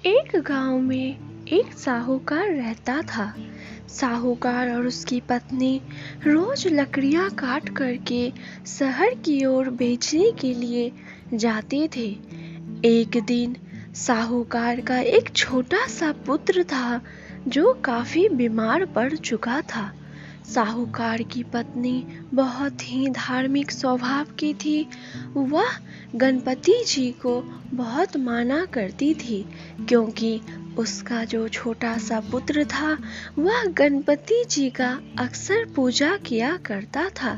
एक गांव में एक साहूकार रहता था। साहूकार और उसकी पत्नी रोज लकड़ियां काट करके शहर की ओर बेचने के लिए जाते थे। एक दिन साहूकार का एक छोटा सा पुत्र था जो काफी बीमार पड़ चुका था। साहूकार की पत्नी बहुत ही धार्मिक स्वभाव की थी। वह गणपति जी को बहुत माना करती थी, क्योंकि उसका जो छोटा सा पुत्र था वह गणपति जी का अक्सर पूजा किया करता था।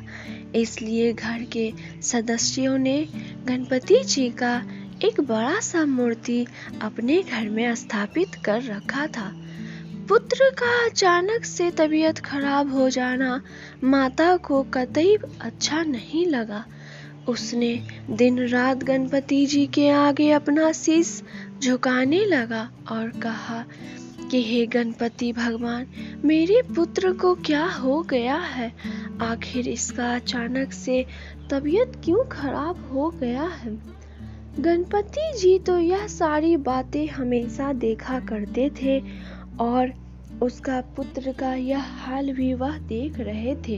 इसलिए घर के सदस्यों ने गणपति जी का एक बड़ा सा मूर्ति अपने घर में स्थापित कर रखा था। पुत्र का अचानक से तबीयत खराब हो जाना माता को कतई अच्छा नहीं लगा। उसने दिन रात गणपति जी के आगे अपना शीश झुकाने लगा और कहा कि हे गणपति भगवान, मेरे पुत्र को क्या हो गया है? आखिर इसका अचानक से तबीयत क्यों खराब हो गया है? गणपति जी तो यह सारी बातें हमेशा देखा करते थे और उसका पुत्र का यह हाल भी वह देख रहे थे।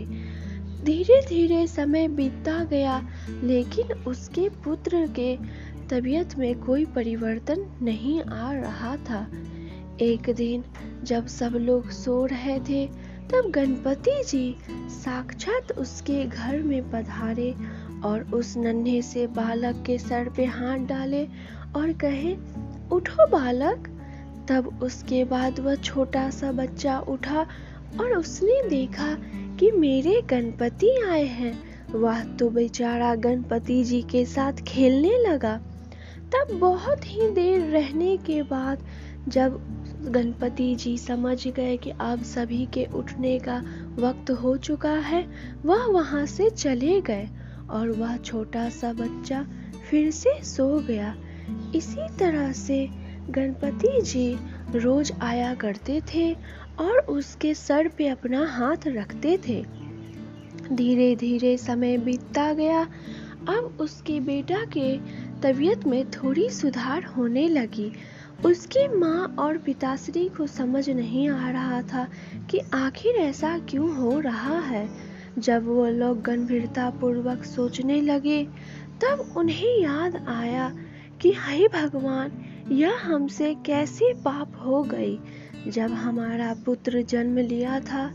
धीरे धीरे समय बीतता गया, लेकिन उसके पुत्र के तबीयत में कोई परिवर्तन नहीं आ रहा था। एक दिन जब सब लोग सो रहे थे, तब गणपति जी साक्षात उसके घर में पधारे और उस नन्हे से बालक के सर पे हाथ डाले और कहे, उठो बालक। तब उसके बाद वह छोटा सा बच्चा उठा और उसने देखा कि मेरे गणपति आए हैं। वह तो बेचारा गणपति जी के साथ खेलने लगा। तब बहुत ही देर रहने के बाद जब गणपति जी समझ गए कि अब सभी के उठने का वक्त हो चुका है, वह वहां से चले गए और वह छोटा सा बच्चा फिर से सो गया। इसी तरह से गणपति जी रोज आया करते थे और उसके सर पे अपना हाथ रखते थे। धीरे धीरे समय बीतता गया। अब उसके बेटा के तबीयत में थोड़ी सुधार होने लगी। उसकी माँ और पिताश्री को समझ नहीं आ रहा था कि आखिर ऐसा क्यों हो रहा है। जब वो लोग गंभीरता पूर्वक सोचने लगे, तब उन्हें याद आया कि हे भगवान, यह हमसे कैसे पाप हो गई। जब हमारा पुत्र जन्म लिया था,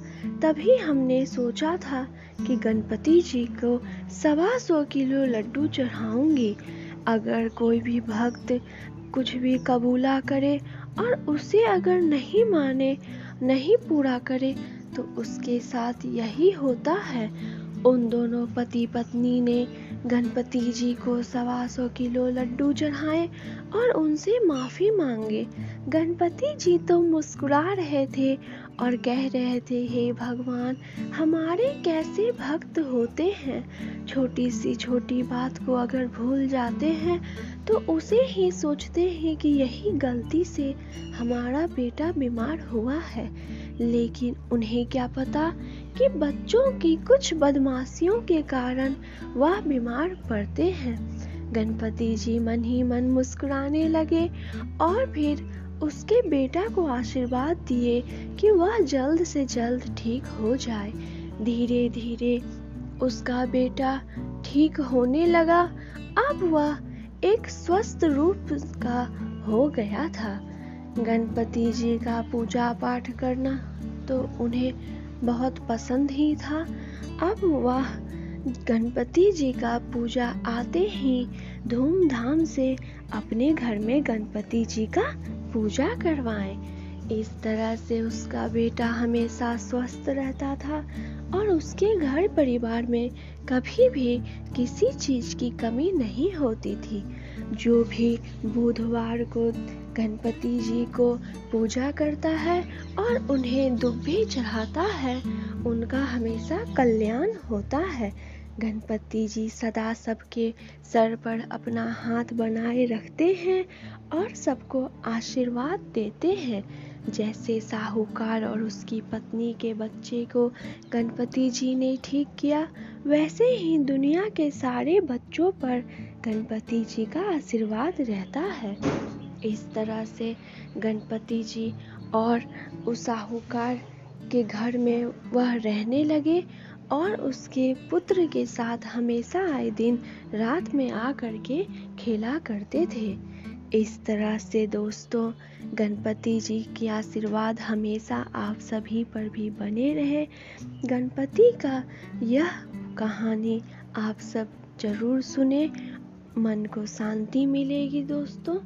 तभी हमने सोचा था कि गणपति जी को 125 किलो लड्डू चढ़ाऊंगी। अगर कोई भी भक्त कुछ भी कबूला करे और उसे अगर नहीं माने, नहीं पूरा करे, तो उसके साथ यही होता है। उन दोनों पति पत्नी ने गणपति जी को 125 किलो लड्डू चढ़ाए और उनसे माफी मांगे। गणपति जी तो मुस्कुरा रहे थे और कह रहे थे, हे भगवान, हमारे कैसे भक्त होते हैं। छोटी सी छोटी बात को अगर भूल जाते हैं तो उसे ही सोचते हैं कि यही गलती से हमारा बेटा बीमार हुआ है। लेकिन उन्हें क्या पता कि बच्चों की कुछ बदमाशियों के कारण वह बीमार पड़ते हैं। गणपति जी मन ही मन मुस्कुराने लगे और फिर उसके बेटा को आशीर्वाद दिए कि वह जल्द से जल्द ठीक हो जाए। धीरे धीरे उसका बेटा ठीक होने लगा। अब वह एक स्वस्थ रूप का हो गया था। गणपति जी का पूजा पाठ करना तो उन्हें बहुत पसंद ही था। अब वह गणपति जी का पूजा आते ही धूमधाम से अपने घर में गणपति जी का पूजा करवाएं। इस तरह से उसका बेटा हमेशा स्वस्थ रहता था और उसके घर परिवार में कभी भी किसी चीज की कमी नहीं होती थी। जो भी बुधवार को गणपति जी को पूजा करता है और उन्हें दुब्बे चढ़ाता है, उनका हमेशा कल्याण होता है। गणपति जी सदा सबके सर पर अपना हाथ बनाए रखते हैं और सबको आशीर्वाद देते हैं। जैसे साहूकार और उसकी पत्नी के बच्चे को गणपति जी ने ठीक किया, वैसे ही दुनिया के सारे बच्चों पर गणपति जी का आशीर्वाद रहता है। इस तरह से गणपति जी और उस साहूकार के घर में वह रहने लगे और उसके पुत्र के साथ हमेशा आए दिन रात में आ करके खेला करते थे। इस तरह से दोस्तों, गणपति जी की आशीर्वाद हमेशा आप सभी पर भी बने रहे। गणपति का यह कहानी आप सब जरूर सुने, मन को शांति मिलेगी दोस्तों।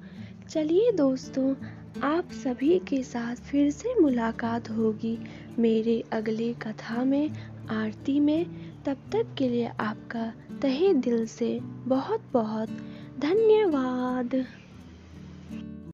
चलिए दोस्तों, आप सभी के साथ फिर से मुलाकात होगी मेरे अगले कथा में, आरती में। तब तक के लिए आपका तहे दिल से बहुत बहुत धन्यवाद।